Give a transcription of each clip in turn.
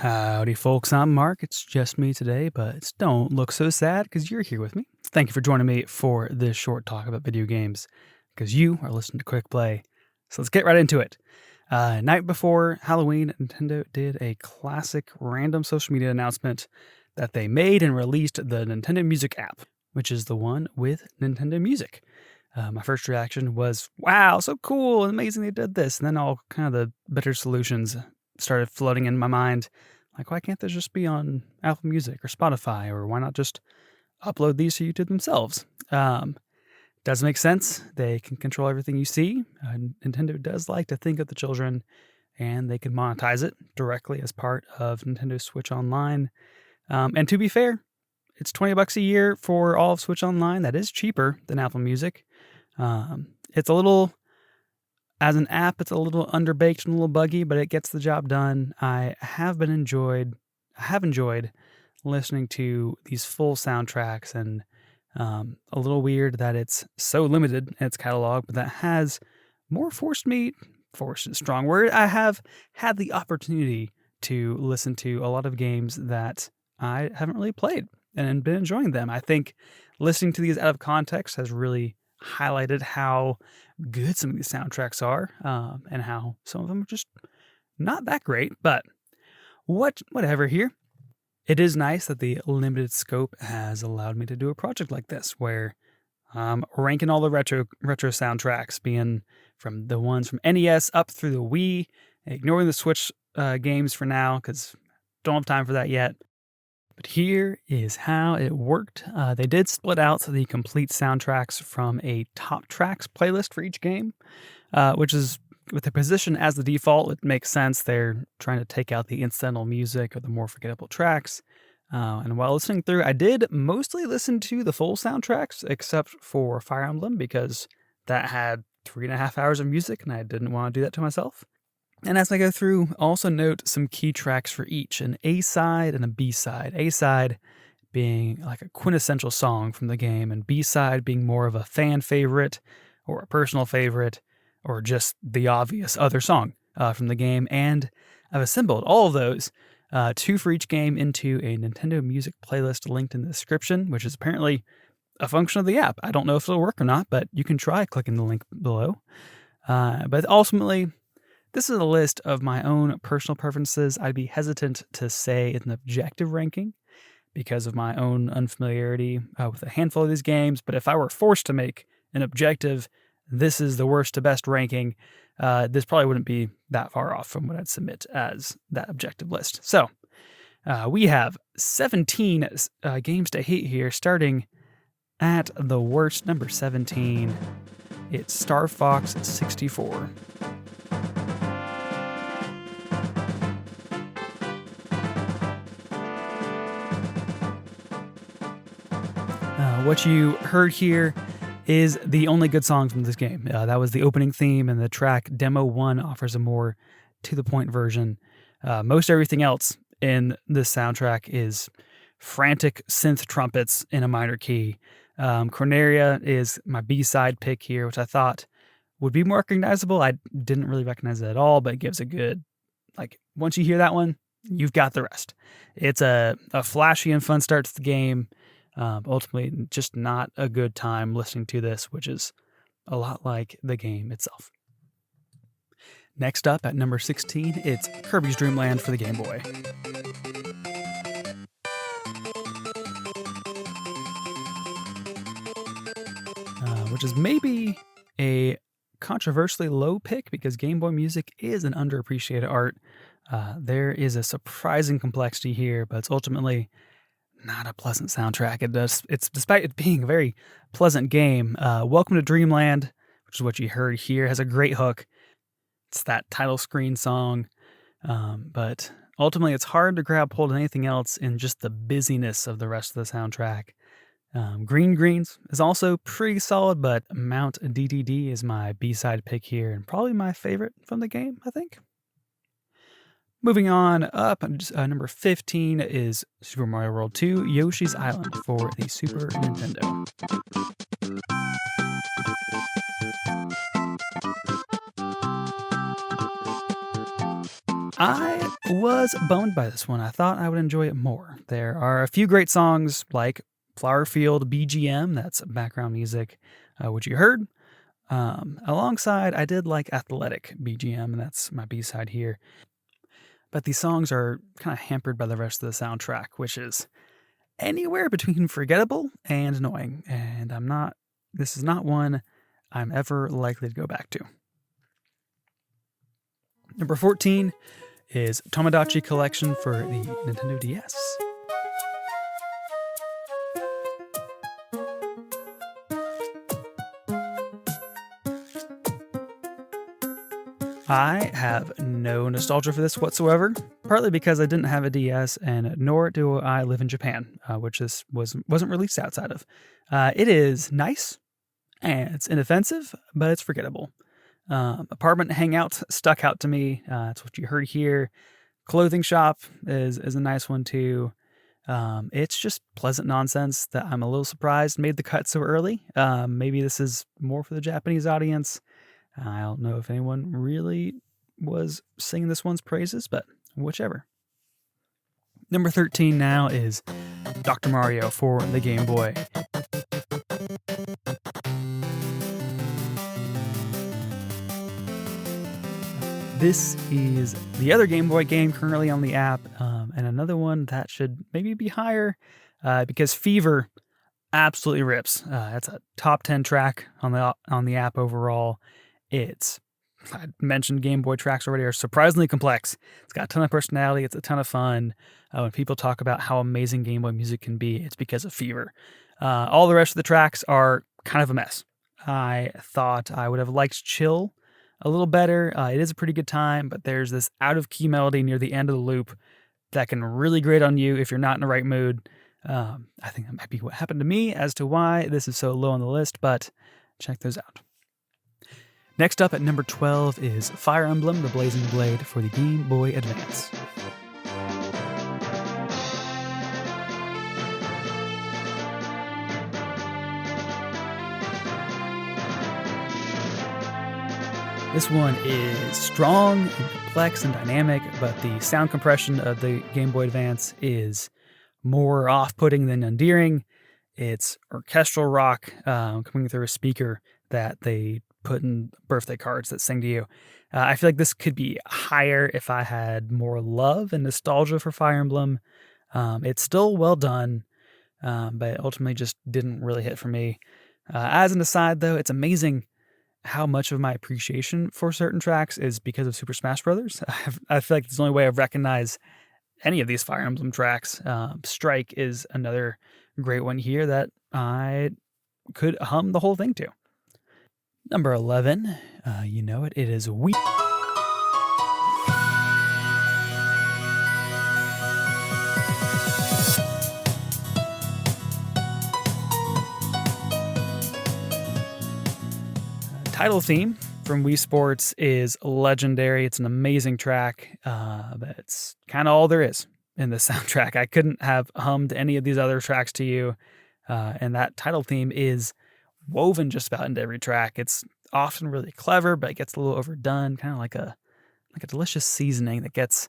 Howdy, folks. I'm Mark. It's just me today, but don't look so sad because you're here with me. Thank you for joining me for this short talk about video games because you are listening to Quick Play. So let's get right into it. Night before Halloween, Nintendo did a classic random social media announcement that they made and released the Nintendo Music app, which is the one with Nintendo Music. My first reaction was, wow, so cool and amazing they did this. And then all kind of the better solutions started floating in my mind. Like, why can't this just be on Apple Music or Spotify? Or why not just upload these to YouTube themselves? Does make sense. They can control everything you see. Nintendo does like to think of the children, and they can monetize it directly as part of Nintendo Switch Online. And to be fair, it's $20 a year for all of Switch Online. That is cheaper than Apple Music. It's a little, as an app, it's a little underbaked and a little buggy, but it gets the job done. I have enjoyed listening to these full soundtracks, and a little weird that it's so limited in its catalog, but that has more forced is a strong word. I have had the opportunity to listen to a lot of games that I haven't really played and been enjoying them. I think listening to these out of context has really highlighted how good some of these soundtracks are, and how some of them are just not that great, but whatever here. It is nice that the limited scope has allowed me to do a project like this, where I'm ranking all the retro soundtracks, being from the ones from NES up through the Wii, ignoring the Switch games for now, because don't have time for that yet. But here is how it worked. They did split out the complete soundtracks from a top tracks playlist for each game, which is, with the position as the default, it makes sense. They're trying to take out the incidental music or the more forgettable tracks. And while listening through, I did mostly listen to the full soundtracks, except for Fire Emblem, because that had 3.5 hours of music, and I didn't want to do that to myself. And as I go through, also note some key tracks for each, an A-side and a B-side. A-side being like a quintessential song from the game, and B-side being more of a fan favorite or a personal favorite, or just the obvious other song from the game. And I've assembled all of those, 2 for each game, into a Nintendo Music playlist linked in the description, which is apparently a function of the app. I don't know if it'll work or not, but you can try clicking the link below. But ultimately, this is a list of my own personal preferences. I'd be hesitant to say it's an objective ranking because of my own unfamiliarity with a handful of these games. But if I were forced to make an objective, this is the worst to best ranking, this probably wouldn't be that far off from what I'd submit as that objective list. So we have 17 games to hate here, starting at the worst, number 17. It's Star Fox 64. What you heard here is the only good song from this game. That was the opening theme, and the track Demo 1 offers a more to-the-point version. Most everything else in this soundtrack is frantic synth trumpets in a minor key. Corneria is my B-side pick here, which I thought would be more recognizable. I didn't really recognize it at all, but it gives a good, once you hear that one, you've got the rest. It's a flashy and fun start to the game. Ultimately, just not a good time listening to this, which is a lot like the game itself. Next up at number 16, it's Kirby's Dream Land for the Game Boy. Which is maybe a controversially low pick because Game Boy music is an underappreciated art. There is a surprising complexity here, but it's ultimately not a pleasant soundtrack. It's despite it being a very pleasant game. Welcome to Dreamland, which is what you heard here, has a great hook. It's that title screen song, but ultimately it's hard to grab hold of anything else in just the busyness of the rest of the soundtrack. Green Greens is also pretty solid, but Mount DDD is my B-side pick here, and probably my favorite from the game, I think. Moving on up, number 15 is Super Mario World 2, Yoshi's Island for the Super Nintendo. I was bummed by this one. I thought I would enjoy it more. There are a few great songs like Flower Field BGM, that's background music, which you heard. Alongside, I did like Athletic BGM, and that's my B-side here. But these songs are kind of hampered by the rest of the soundtrack, which is anywhere between forgettable and annoying. And this is not one I'm ever likely to go back to. Number 14 is Tomodachi Collection for the Nintendo DS. I have no nostalgia for this whatsoever, partly because I didn't have a DS, and nor do I live in Japan, which this wasn't released outside of. It is nice, and it's inoffensive, but it's forgettable. Apartment hangout stuck out to me. That's what you heard here. Clothing shop is a nice one too. It's just pleasant nonsense that I'm a little surprised made the cut so early. Maybe this is more for the Japanese audience. I don't know if anyone really was singing this one's praises, but whichever. Number 13 now is Dr. Mario for the Game Boy. This is the other Game Boy game currently on the app, and another one that should maybe be higher because Fever absolutely rips. That's a top 10 track on the app overall. I mentioned Game Boy tracks already, are surprisingly complex. It's got a ton of personality. It's a ton of fun. When people talk about how amazing Game Boy music can be, it's because of Fever. All the rest of the tracks are kind of a mess. I thought I would have liked Chill a little better. It is a pretty good time, but there's this out-of-key melody near the end of the loop that can really grate on you if you're not in the right mood. I think that might be what happened to me as to why this is so low on the list, but check those out. Next up at number 12 is Fire Emblem, the Blazing Blade for the Game Boy Advance. This one is strong and complex and dynamic, but the sound compression of the Game Boy Advance is more off-putting than endearing. It's orchestral rock coming through a speaker that they put in birthday cards that sing to you. I feel like this could be higher if I had more love and nostalgia for Fire Emblem. It's still well done, but it ultimately just didn't really hit for me. As an aside, though, it's amazing how much of my appreciation for certain tracks is because of Super Smash Brothers. I feel like it's the only way I've recognized any of these Fire Emblem tracks. Strike is another great one here that I could hum the whole thing to. Number 11, you know it is Wii. Title theme from Wii Sports is legendary. It's an amazing track, but it's kind of all there is in the soundtrack. I couldn't have hummed any of these other tracks to you, and that title theme is woven just about into every track. It's often really clever, but it gets a little overdone, kind of like a delicious seasoning that gets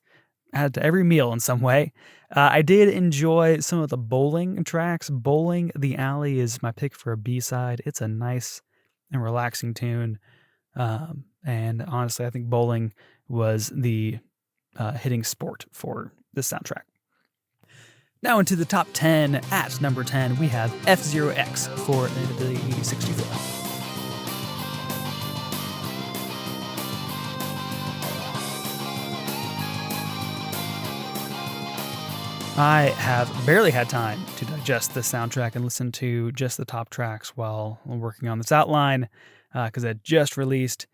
added to every meal in some way. I did enjoy some of the bowling tracks. Bowling the Alley is my pick for a B-side. It's a nice and relaxing tune. And honestly, I think bowling was the hitting sport for this soundtrack. Now into the top 10. At number 10, we have F-Zero X for the 64. I have barely had time to digest this soundtrack and listen to just the top tracks while working on this outline, because it just released.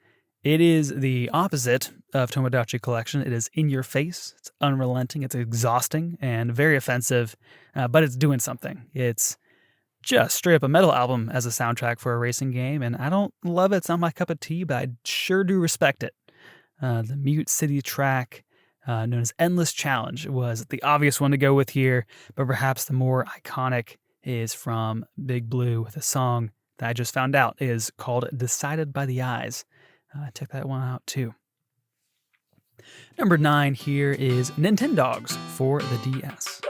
It is the opposite of Tomodachi Collection. It is in your face. It's unrelenting. It's exhausting and very offensive, but it's doing something. It's just straight up a metal album as a soundtrack for a racing game, and I don't love it. It's not my cup of tea, but I sure do respect it. The Mute City track, known as Endless Challenge, was the obvious one to go with here, but perhaps the more iconic is from Big Blue with a song that I just found out is called Decided by the Eyes. Check that one out too. Number 9 here is Nintendogs for the DS.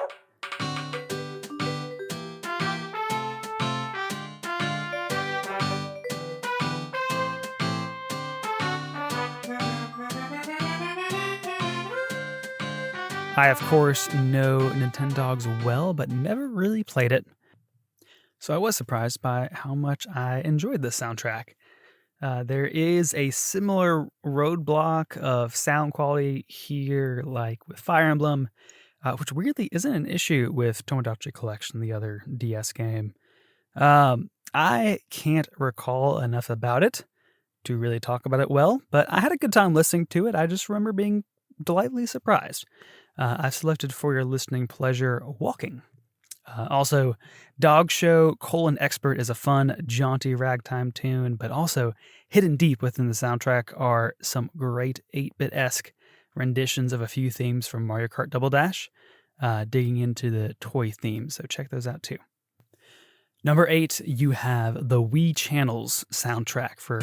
I, of course, know Nintendogs well, but never really played it. So I was surprised by how much I enjoyed this soundtrack. There is a similar roadblock of sound quality here, like with Fire Emblem, which weirdly isn't an issue with Tomodachi Collection, the other DS game. I can't recall enough about it to really talk about it well, but I had a good time listening to it. I just remember being delightfully surprised. I've selected for your listening pleasure Walking. Also, Dog Show: Expert is a fun, jaunty ragtime tune, but also hidden deep within the soundtrack are some great 8-bit-esque renditions of a few themes from Mario Kart Double Dash, digging into the toy theme, so check those out too. Number 8, you have the Wii Channels soundtrack for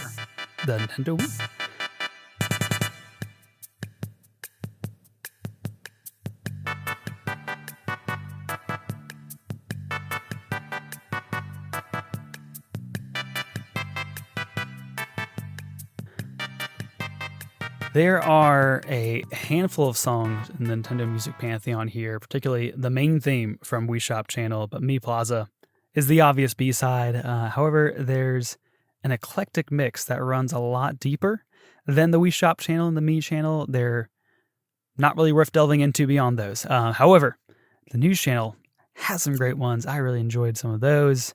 the Nintendo Wii. There are a handful of songs in the Nintendo Music Pantheon here, particularly the main theme from Wii Shop Channel, but Mi Plaza is the obvious B-side. However, there's an eclectic mix that runs a lot deeper than the Wii Shop Channel and the Mi Channel. They're not really worth delving into beyond those. However, the News Channel has some great ones. I really enjoyed some of those.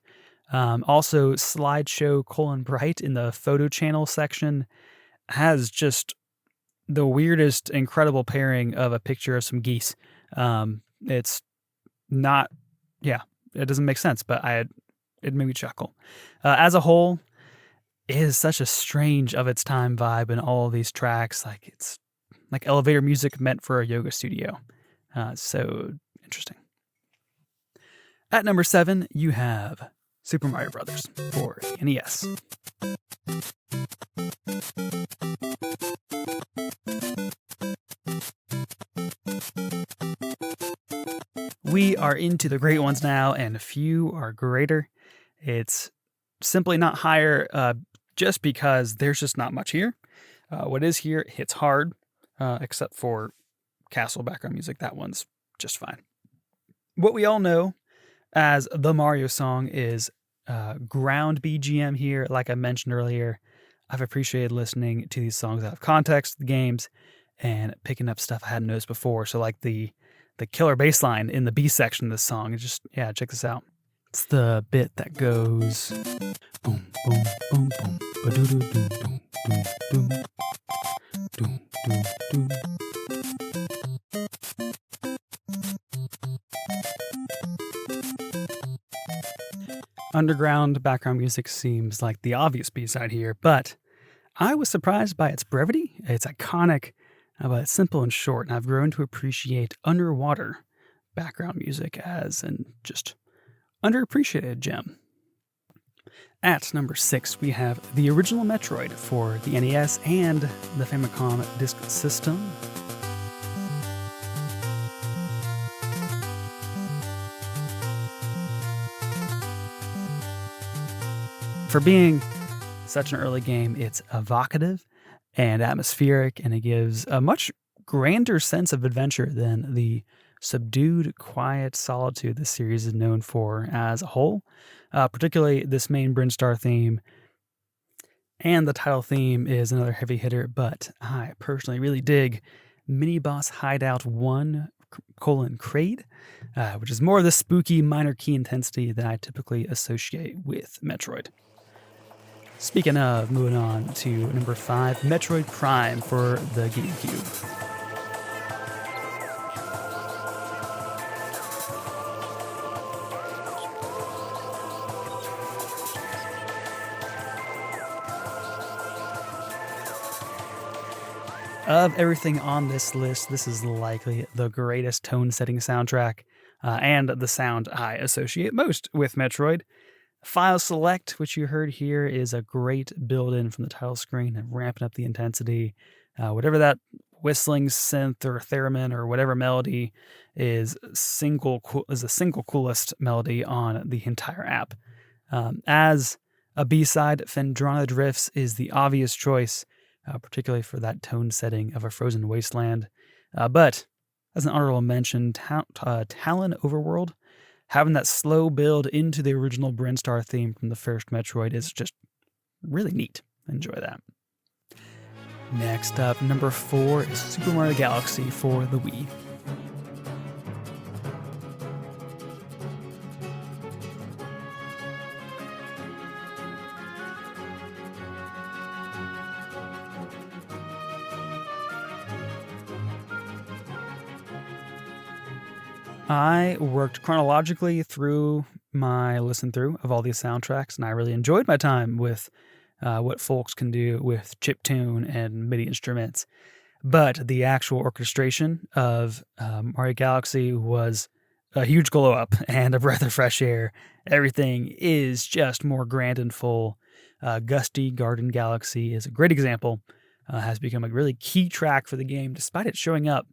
Also, Slideshow: Bright in the Photo Channel section has just the weirdest, incredible pairing of a picture of some geese. It's not, yeah, it doesn't make sense, but it made me chuckle. As a whole, it is such a strange of its time vibe in all of these tracks. Like it's like elevator music meant for a yoga studio. So interesting. At number 7, you have Super Mario Brothers for NES. We are into the great ones now, and a few are greater. It's simply not higher just because there's just not much here. What is here hits hard, except for Castle background music. That one's just fine. What we all know as the Mario song is ground BGM here. Like I mentioned earlier, I've appreciated listening to these songs out of context, the games, and picking up stuff I hadn't noticed before. So like the killer bass line in the B section of this song, check this out. It's the bit that goes boom, boom, boom, boom, ba-doo-doo-doo, boom, boom, boom, boom, boom, boom. Underground background music seems like the obvious B-side here, but I was surprised by its brevity. It's iconic, but it's simple and short, and I've grown to appreciate underwater background music as an just underappreciated gem. At number 6, we have the original Metroid for the NES and the Famicom Disk System. For being such an early game, it's evocative and atmospheric, and it gives a much grander sense of adventure than the subdued, quiet solitude this series is known for as a whole. Particularly this main Brinstar theme and the title theme is another heavy hitter, but I personally really dig Mini Boss Hideout 1: Kraid, which is more of the spooky minor key intensity that I typically associate with Metroid. Speaking of, moving on to number 5, Metroid Prime for the GameCube. Of everything on this list, this is likely the greatest tone-setting soundtrack, and the sound I associate most with Metroid. File Select, which you heard here, is a great build-in from the title screen and ramping up the intensity. Whatever that whistling synth or theremin or whatever melody is the single coolest melody on the entire app. As a B-side, Phendrana Drifts is the obvious choice, particularly for that tone setting of a frozen wasteland. But as an honorable mention, Talon Overworld, having that slow build into the original Brinstar theme from the first Metroid is just really neat. Enjoy that. Next up, number 4 is Super Mario Galaxy for the Wii. I worked chronologically through my listen through of all these soundtracks, and I really enjoyed my time with what folks can do with chiptune and MIDI instruments. But the actual orchestration of Mario Galaxy was a huge glow up and a breath of fresh air. Everything is just more grand and full. Gusty Garden Galaxy is a great example. Has become a really key track for the game, despite it showing up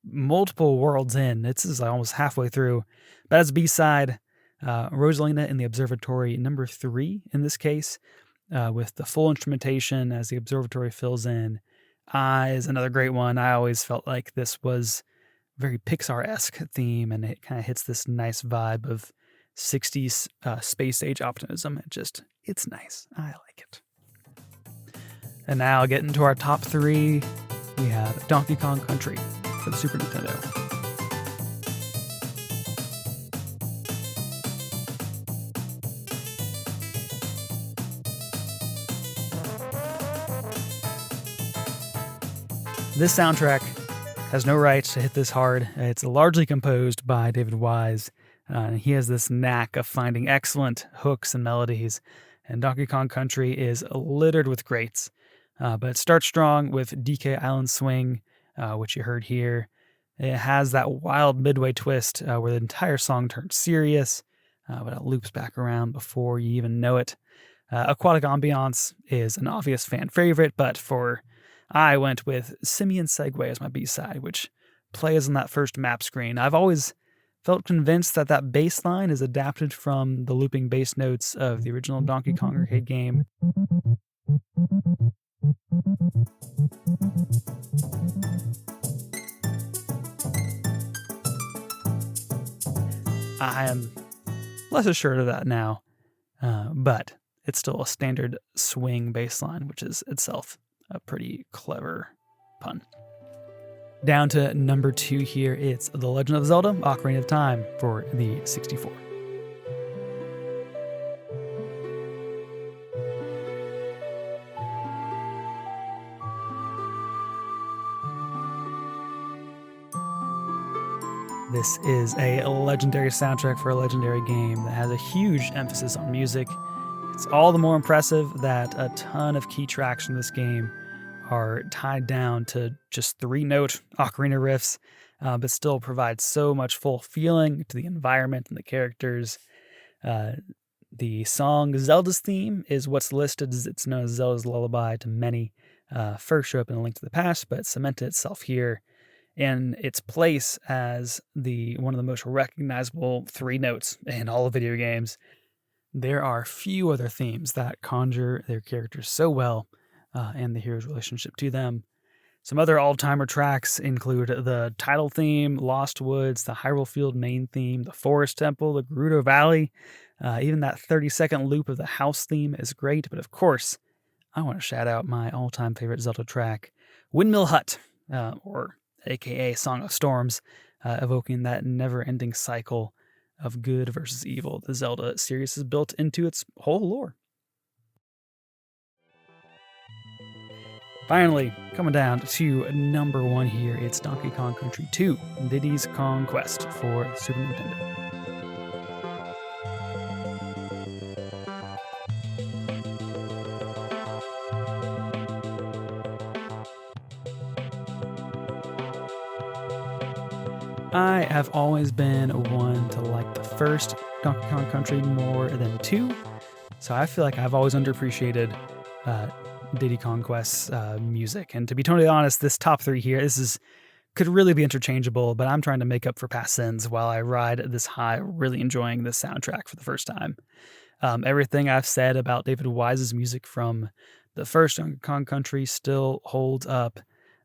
multiple worlds in. This is almost halfway through. But as a B-side, Rosalina in the Observatory, number 3 in this case, with the full instrumentation as the observatory fills in. Is another great one. I always felt like this was very Pixar-esque theme, and it kind of hits this nice vibe of 60s space age optimism. It's nice. I like it. And now getting to our top 3, we have Donkey Kong Country for the Super Nintendo. This soundtrack has no right to hit this hard. It's largely composed by David Wise. And he has this knack of finding excellent hooks and melodies. And Donkey Kong Country is littered with greats. But it starts strong with DK Island Swing, which you heard here. It has that wild midway twist where the entire song turns serious, but it loops back around before you even know it. Aquatic Ambiance is an obvious fan favorite, but I went with Simian Segway as my B-side, which plays on that first map screen. I've always felt convinced that bass line is adapted from the looping bass notes of the original Donkey Kong arcade game. I am less assured of that now, but it's still a standard swing bass line, which is itself a pretty clever pun. Down to number 2 here, it's The Legend of Zelda: Ocarina of Time for the 64. This is a legendary soundtrack for a legendary game that has a huge emphasis on music. It's all the more impressive that a ton of key tracks from this game are tied down to just 3-note ocarina riffs, but still provide so much full feeling to the environment and the characters. The song Zelda's theme is what's listed as it's known as Zelda's Lullaby to many. First showed up in A Link to the Past, but cemented itself here in its place as one of the most recognizable 3 notes in all of video games. There are few other themes that conjure their characters so well, and the hero's relationship to them. Some other all-timer tracks include the title theme, Lost Woods, the Hyrule Field main theme, the Forest Temple, the Gerudo Valley. Even that 30-second loop of the house theme is great, but of course, I want to shout out my all-time favorite Zelda track, Windmill Hut, or aka Song of Storms, evoking that never-ending cycle of good versus evil the Zelda series is built into its whole lore. Finally, coming down to number 1 here, it's Donkey Kong Country 2, Diddy's Kong Quest for the Super Nintendo. I have always been one to like the first Donkey Kong Country more than 2, so I feel like I've always underappreciated Diddy Kong Quest's music. And to be totally honest, this top 3 here, could really be interchangeable, but I'm trying to make up for past sins while I ride this high, really enjoying this soundtrack for the first time. Everything I've said about David Wise's music from the first Donkey Kong Country still holds up,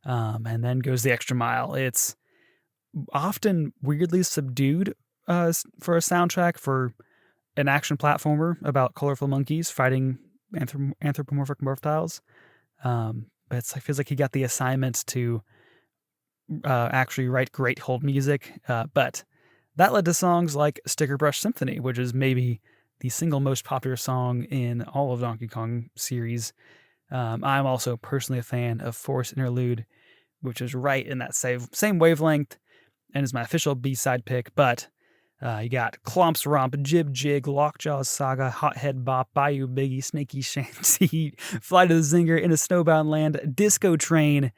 and then goes the extra mile. It's often weirdly subdued for a soundtrack for an action platformer about colorful monkeys fighting anthropomorphic reptiles. But it feels like he got the assignment to actually write great hold music, but that led to songs like Sticker Brush Symphony, which is maybe the single most popular song in all of Donkey Kong series. I'm also personally a fan of Forest Interlude, which is right in that same wavelength and is my official B-side pick, but you got Clomp's Romp, Jib Jig, Lockjaw's Saga, Hothead Bop, Bayou Biggie, Snaky Shanty, Fly to the Zinger, In a Snowbound Land, Disco Train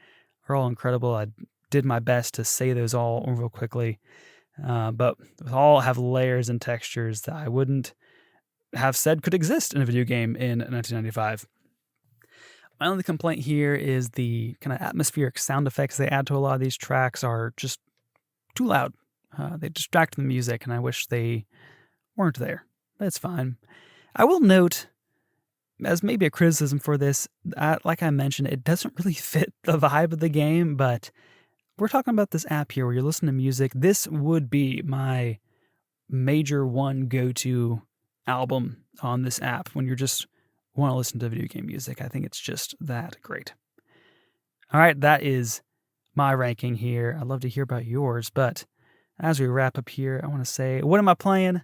are all incredible. I did my best to say those all real quickly, but all have layers and textures that I wouldn't have said could exist in a video game in 1995. My only complaint here is the kind of atmospheric sound effects they add to a lot of these tracks are just too loud. They distract the music, and I wish they weren't there. But it's fine. I will note, as maybe a criticism for this, like I mentioned, it doesn't really fit the vibe of the game, but we're talking about this app here where you're listening to music. This would be my major one go-to album on this app when you're just want to listen to video game music. I think it's just that great. All right, that is my ranking here. I'd love to hear about yours, but as we wrap up here, I want to say, what am I playing?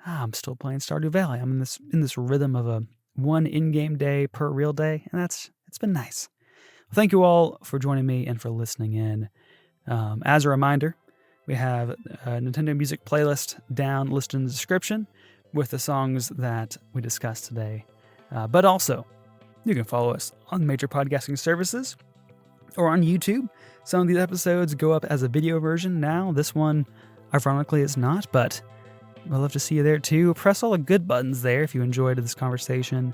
I'm still playing Stardew Valley. I'm in this rhythm of a one in-game day per real day, and it's been nice. Well, thank you all for joining me and for listening in. As a reminder, we have a Nintendo Music playlist down listed in the description with the songs that we discussed today. But also, you can follow us on major podcasting services or on YouTube. Some of these episodes go up as a video version now. This one, ironically, is not, but I'd love to see you there too. Press all the good buttons there if you enjoyed this conversation.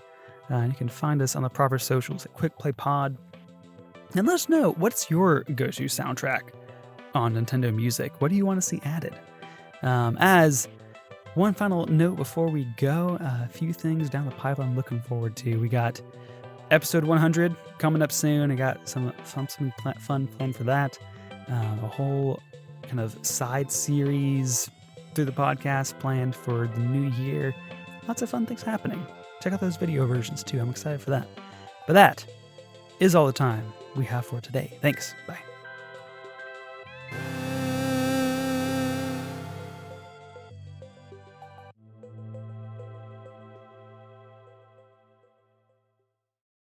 You can find us on the proper socials at Quick Play Pod. And let us know, what's your go-to soundtrack on Nintendo Music? What do you want to see added? As one final note before we go, a few things down the pipe I'm looking forward to. We got episode 100 coming up soon. I got some fun planned for that. A whole kind of side series through the podcast planned for the new year. Lots of fun things happening. Check out those video versions too. I'm excited for that. But that is all the time we have for today. Thanks. Bye.